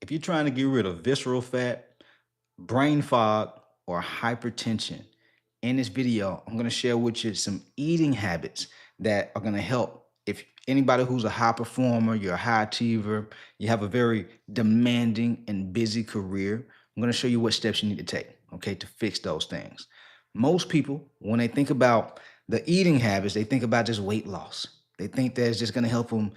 If you're trying to get rid of visceral fat, brain fog, or hypertension, in this video, I'm going to share with you some eating habits that are going to help. If anybody who's a high performer, you're a high achiever, you have a very demanding and busy career, I'm going to show you what steps you need to take, okay, to fix those things. Most people, when they think about the eating habits, they think about just weight loss. They think that it's just going to help them,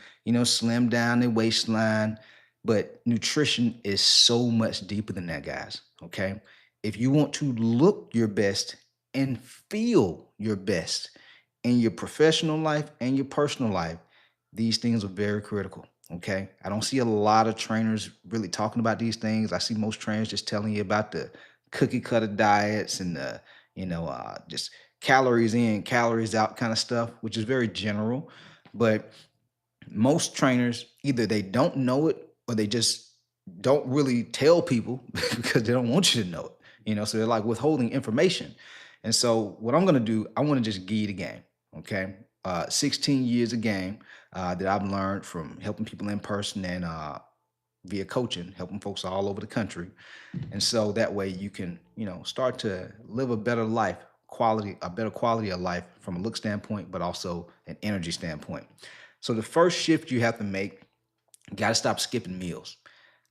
slim down their waistline. But nutrition is so much deeper than that, guys. Okay. If you want to look your best and feel your best in your professional life and your personal life, these things are very critical. Okay. I don't see a lot of trainers really talking about these things. I see most trainers just telling you about the cookie cutter diets and the, just calories in, calories out kind of stuff, which is very general. But most trainers either they don't know it or they just don't really tell people because they don't want you to know it. So they're like withholding information. And so what I'm going to do, I want to just give you the game. Okay. 16 years of game that I've learned from helping people in person and via coaching, helping folks all over the country. And so that way you can, start to live a better life, a better quality of life from a look standpoint, but also an energy standpoint. So the first shift you have to make, you got to stop skipping meals.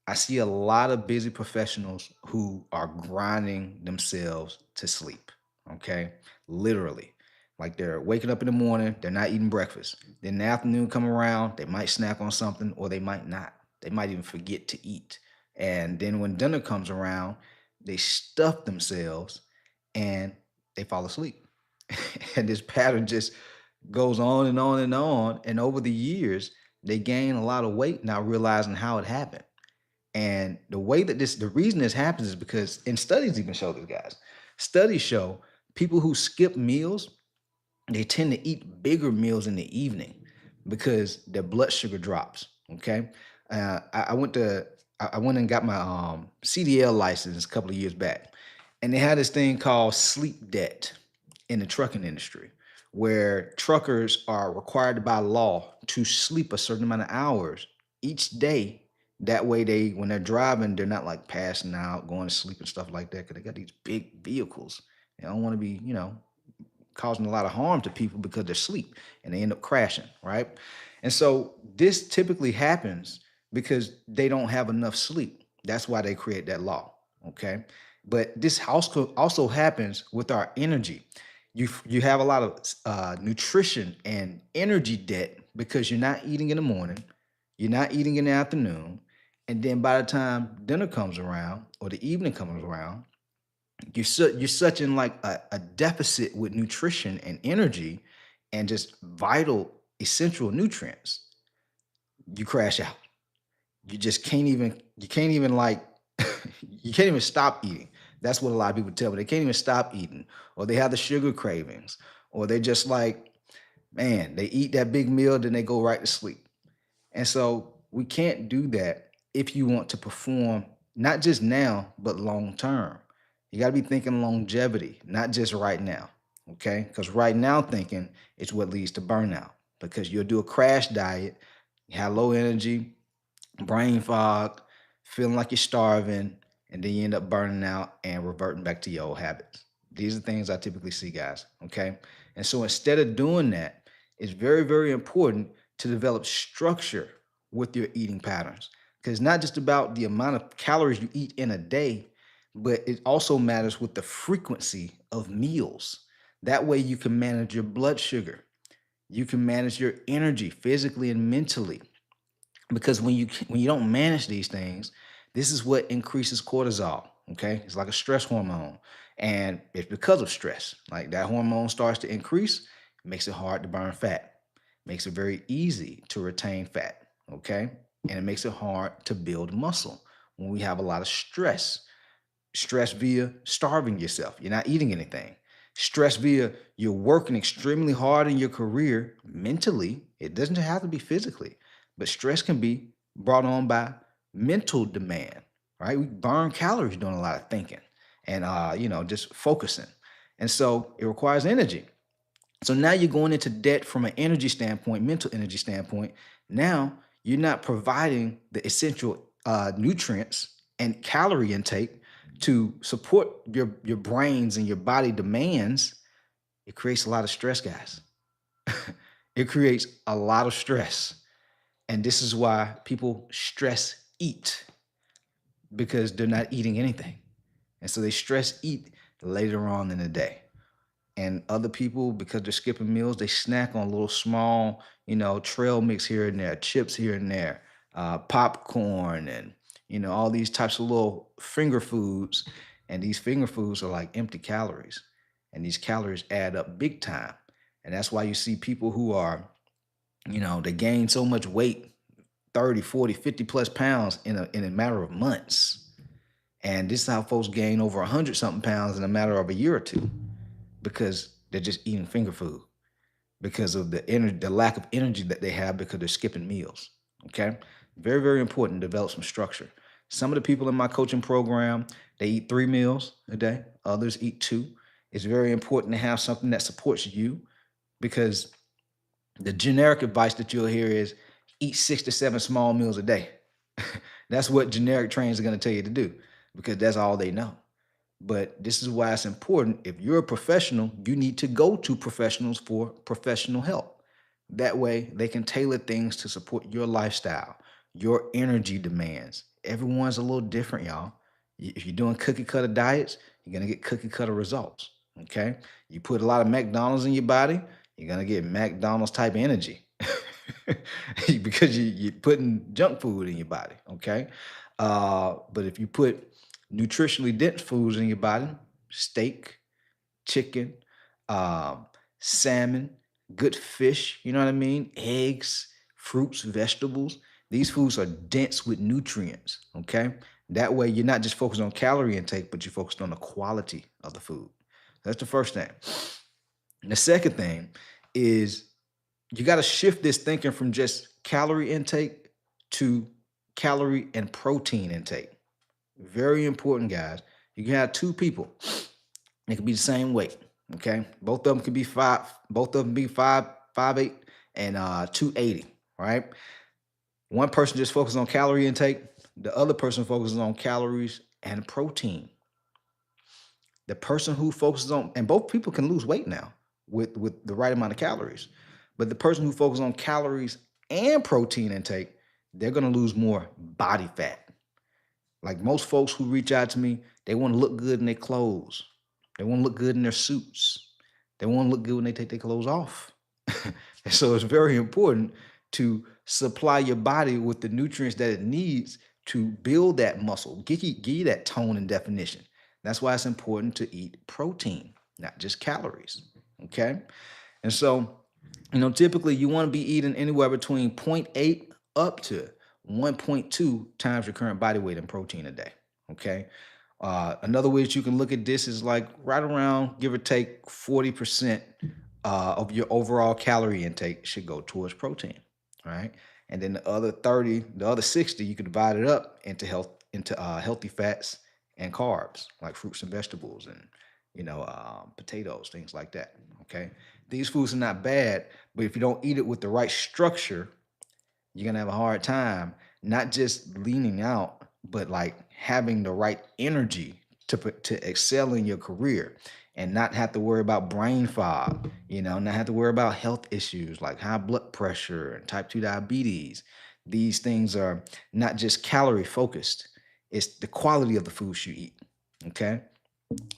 I see a lot of busy professionals who are grinding themselves to sleep. Okay. Literally. Like they're waking up in the morning, they're not eating breakfast. Then in the afternoon come around, they might snack on something or they might not. They might even forget to eat. And then when dinner comes around, they stuff themselves and they fall asleep. And this pattern just goes on and on and on. And over the years, they gain a lot of weight, not realizing how it happened. And the reason this happens is because, and studies even show this, guys. Studies show people who skip meals, they tend to eat bigger meals in the evening because their blood sugar drops. Okay. I went to, I went and got my CDL license a couple of years back, and they had this thing called sleep debt in the trucking industry, where truckers are required by law to sleep a certain amount of hours each day. That way, when they're driving, they're not like passing out, going to sleep and stuff like that, because they got these big vehicles. They don't want to be, causing a lot of harm to people because they're asleep and they end up crashing, right? And so this typically happens because they don't have enough sleep. That's why they create that law, okay? But this also happens with our energy. You have a lot of nutrition and energy debt because you're not eating in the morning, you're not eating in the afternoon, and then by the time dinner comes around or the evening comes around, you're such in like a deficit with nutrition and energy and just vital essential nutrients. You crash out. You can't even like you can't even stop eating. That's what a lot of people tell me. They can't even stop eating, or they have the sugar cravings, or they just like, man, they eat that big meal, then they go right to sleep. And so we can't do that if you want to perform not just now, but long term. You got to be thinking longevity, not just right now. Okay. Because right now thinking is what leads to burnout, because you'll do a crash diet, you have low energy, brain fog, feeling like you're starving, and then you end up burning out and reverting back to your old habits. These are things I typically see, guys. Okay. And so instead of doing that, it's very, very important to develop structure with your eating patterns. Because it's not just about the amount of calories you eat in a day, but it also matters with the frequency of meals. That way you can manage your blood sugar. You can manage your energy physically and mentally, because when you don't manage these things, this is what increases cortisol. Okay, it's like a stress hormone, and it's because of stress. Like that hormone starts to increase, it makes it hard to burn fat, makes it very easy to retain fat. Okay, and it makes it hard to build muscle when we have a lot of stress via starving yourself. You're not eating anything. Stress via you're working extremely hard in your career mentally. It doesn't have to be physically, but stress can be brought on by mental demand, right? We burn calories doing a lot of thinking and just focusing. And so it requires energy. So now you're going into debt from an energy standpoint, mental energy standpoint. Now you're not providing the essential nutrients and calorie intake to support your brains and your body demands, it creates a lot of stress, guys. It creates a lot of stress. And this is why people stress eat, because they're not eating anything. And so they stress eat later on in the day. And other people, because they're skipping meals, they snack on little small, trail mix here and there, chips here and there, popcorn, and all these types of little finger foods. And these finger foods are like empty calories, and these calories add up big time. And that's why you see people who are, they gain so much weight, 30, 40, 50 plus pounds in a matter of months. And this is how folks gain over 100 something pounds in a matter of a year or two, because they're just eating finger food, because of the lack of energy that they have, because they're skipping meals. Okay, very, very important to develop some structure. Some of the people in my coaching program, they eat 3 meals a day. Others eat 2. It's very important to have something that supports you, because the generic advice that you'll hear is eat 6 to 7 small meals a day. That's what generic trainers are going to tell you to do, because that's all they know. But this is why it's important. If you're a professional, you need to go to professionals for professional help. That way, they can tailor things to support your lifestyle, your energy demands. Everyone's a little different, y'all. If you're doing cookie cutter diets, you're going to get cookie cutter results. Okay. You put a lot of McDonald's in your body, you're going to get McDonald's type energy because you're putting junk food in your body. Okay. But if you put nutritionally dense foods in your body, steak, chicken, um, salmon, good fish, you know what I mean? Eggs, fruits, vegetables. These foods are dense with nutrients, okay? That way you're not just focused on calorie intake, but you're focused on the quality of the food. That's the first thing. And the second thing is you got to shift this thinking from just calorie intake to calorie and protein intake. Very important, guys. You can have 2 people. They could be the same weight. Okay. Both of them could be both of them be 5'8" and 280. Right. One person just focuses on calorie intake. The other person focuses on calories and protein. The person who focuses on, and both people can lose weight now with the right amount of calories. But the person who focuses on calories and protein intake, they're going to lose more body fat. Like most folks who reach out to me, they want to look good in their clothes. They want to look good in their suits. They want to look good when they take their clothes off. And so it's very important to supply your body with the nutrients that it needs to build that muscle, give you that tone and definition. That's why it's important to eat protein, not just calories. Okay. And so, typically you want to be eating anywhere between 0.8 up to 1.2 times your current body weight in protein a day. Okay. Another way that you can look at this is like right around, give or take, 40% of your overall calorie intake should go towards protein. All right. And then the other 60, you can divide it up into healthy fats and carbs, like fruits and vegetables and, potatoes, things like that. Okay. These foods are not bad, but if you don't eat it with the right structure, you're gonna have a hard time not just leaning out, but like having the right energy to excel in your career and not have to worry about brain fog, not have to worry about health issues like high blood pressure and type 2 diabetes. These things are not just calorie focused, it's the quality of the foods you eat. Okay.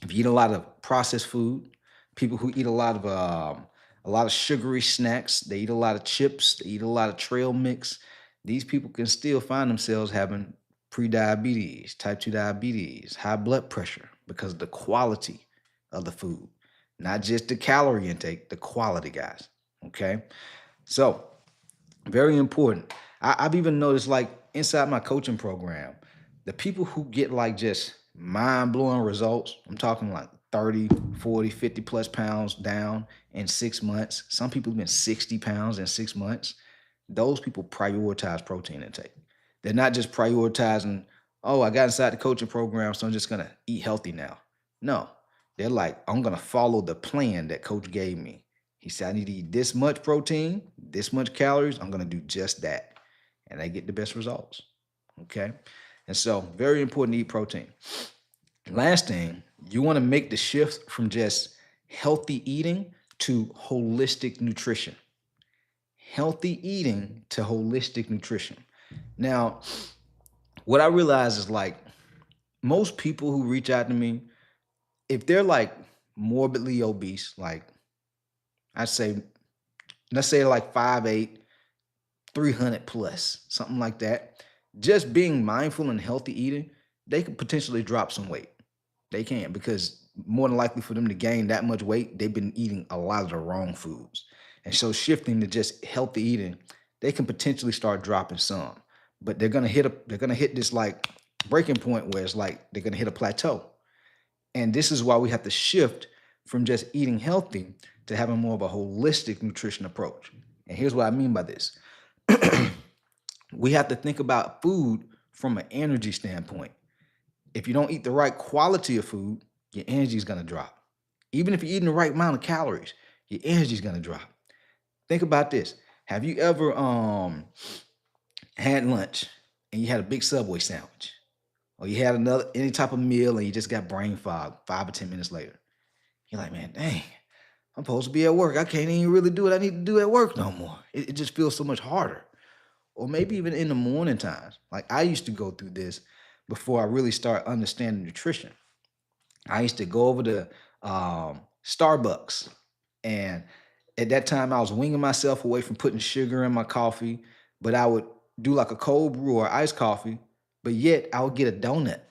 If you eat a lot of processed food, people who eat a lot of sugary snacks, they eat a lot of chips, they eat a lot of trail mix. These people can still find themselves having pre-diabetes, type 2 diabetes, high blood pressure because of the quality of the food, not just the calorie intake, the quality, guys. Okay. So, very important. I've even noticed, like inside my coaching program, the people who get like just mind blowing results, I'm talking like 30, 40, 50 plus pounds down in 6 months. Some people have been 60 pounds in 6 months. Those people prioritize protein intake. They're not just prioritizing, oh, I got inside the coaching program, so I'm just going to eat healthy now. No, they're like, I'm going to follow the plan that coach gave me. He said, I need to eat this much protein, this much calories. I'm going to do just that. And they get the best results. Okay. And so, very important to eat protein. Last thing, you want to make the shift from just healthy eating to holistic nutrition. Healthy eating to holistic nutrition. Now, what I realize is like most people who reach out to me, if they're like morbidly obese, like I say, let's say like 5'8", 300 plus, something like that, just being mindful and healthy eating, they could potentially drop some weight. They can because more than likely for them to gain that much weight, they've been eating a lot of the wrong foods. And so shifting to just healthy eating, they can potentially start dropping some. But they're gonna hit this like breaking point where it's like they're gonna hit a plateau. And this is why we have to shift from just eating healthy to having more of a holistic nutrition approach. And here's what I mean by this. We have to think about food from an energy standpoint. If you don't eat the right quality of food, your energy is going to drop. Even if you're eating the right amount of calories, your energy is going to drop. Think about this. Have you ever had lunch and you had a big Subway sandwich? Or you had another any type of meal and you just got brain fog 5 or 10 minutes later? You're like, man, dang, I'm supposed to be at work. I can't even really do what I need to do at work no more. It just feels so much harder. Or maybe even in the morning times. Like I used to go through this before I really started understanding nutrition. I used to go over to Starbucks, and at that time I was winging myself away from putting sugar in my coffee, but I would do like a cold brew or iced coffee, but yet I would get a donut.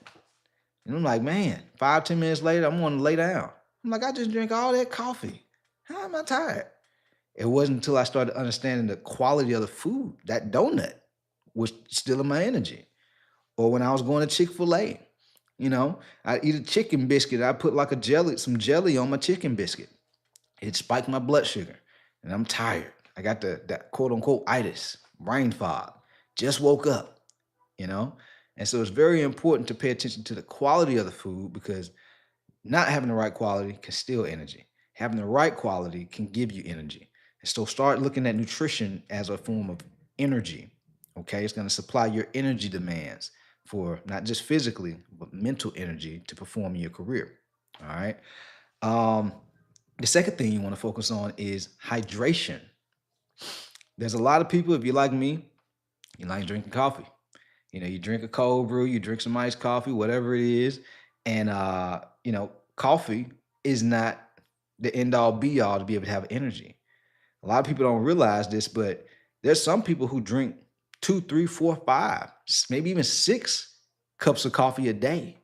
And I'm like, man, 5, 10 minutes later, I'm wanting to lay down. I'm like, I just drank all that coffee. How am I tired? It wasn't until I started understanding the quality of the food, that donut was still in my energy. Or when I was going to Chick-fil-A, I eat a chicken biscuit. I put like some jelly on my chicken biscuit. It spiked my blood sugar, and I'm tired. I got that quote unquote itis, brain fog. Just woke up, you know. And so it's very important to pay attention to the quality of the food because not having the right quality can steal energy. Having the right quality can give you energy. And so start looking at nutrition as a form of energy. Okay, it's going to supply your energy demands for not just physically, but mental energy to perform in your career. All right. Um, the second thing you want to focus on is hydration. There's a lot of people, if you're like me, you like drinking coffee. You drink a cold brew, you drink some iced coffee, whatever it is. And coffee is not the end all be all to be able to have energy. A lot of people don't realize this, but there's some people who drink two, three, four, five, maybe even 6 cups of coffee a day.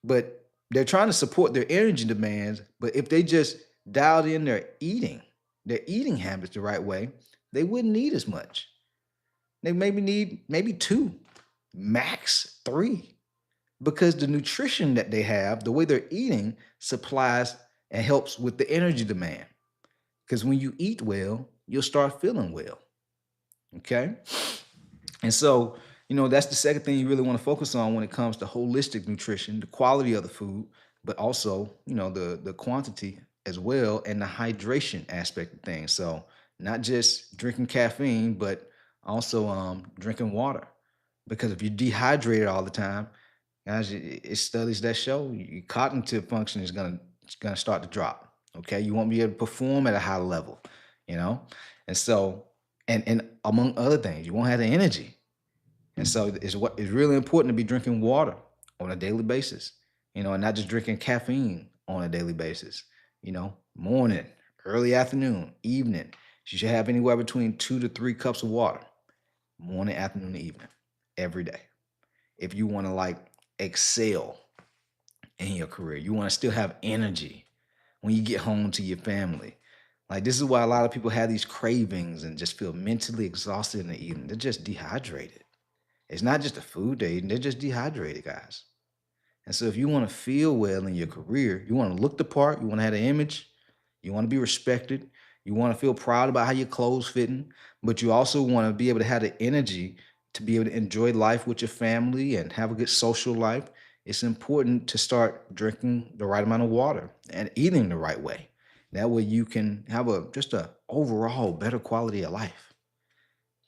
But they're trying to support their energy demands. But if they just dialed in their eating habits the right way, they wouldn't need as much. They maybe need maybe two, max three, because the nutrition that they have, the way they're eating, supplies and helps with the energy demand. Because when you eat well, you'll start feeling well. Okay. And so, that's the second thing you really want to focus on when it comes to holistic nutrition, the quality of the food, but also, the quantity as well and the hydration aspect of things. So not just drinking caffeine, but also drinking water. Because if you're dehydrated all the time, guys, it's studies that show your cognitive function is gonna start to drop. Okay, you won't be able to perform at a high level, you know, and so and among other things, you won't have the energy. And so it's really important to be drinking water on a daily basis, and not just drinking caffeine on a daily basis. Morning, early afternoon, evening. You should have anywhere between 2 to 3 cups of water, morning, afternoon, evening, every day. If you want to like excel in your career, you want to still have energy when you get home to your family. Like this is why a lot of people have these cravings and just feel mentally exhausted in the evening. They're just dehydrated. It's not just the food they're eating, they're just dehydrated, guys. And so if you want to feel well in your career, you want to look the part, you want to have an image, you want to be respected, you want to feel proud about how your clothes fitting, but you also want to be able to have the energy to be able to enjoy life with your family and have a good social life. It's important to start drinking the right amount of water and eating the right way. That way you can have a overall better quality of life.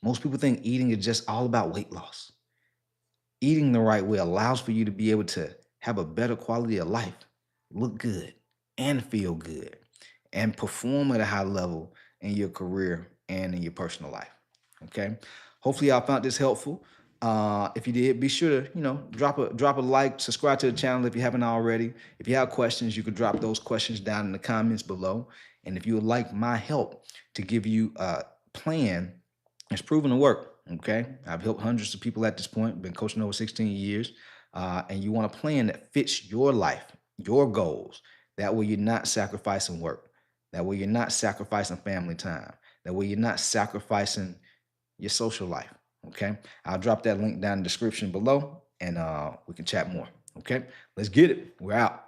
Most people think eating is just all about weight loss. Eating the right way allows for you to be able to have a better quality of life, look good, and feel good, and perform at a high level in your career and in your personal life. Okay. Hopefully, y'all found this helpful. If you did, be sure to drop a like, subscribe to the channel if you haven't already. If you have questions, you could drop those questions down in the comments below. And if you would like my help to give you a plan, it's proven to work. Okay, I've helped hundreds of people at this point. Been coaching over 16 years, and you want a plan that fits your life, your goals. That way, you're not sacrificing work. That way, you're not sacrificing family time. That way, you're not sacrificing your social life. Okay, I'll drop that link down in the description below, and we can chat more. Okay, let's get it. We're out.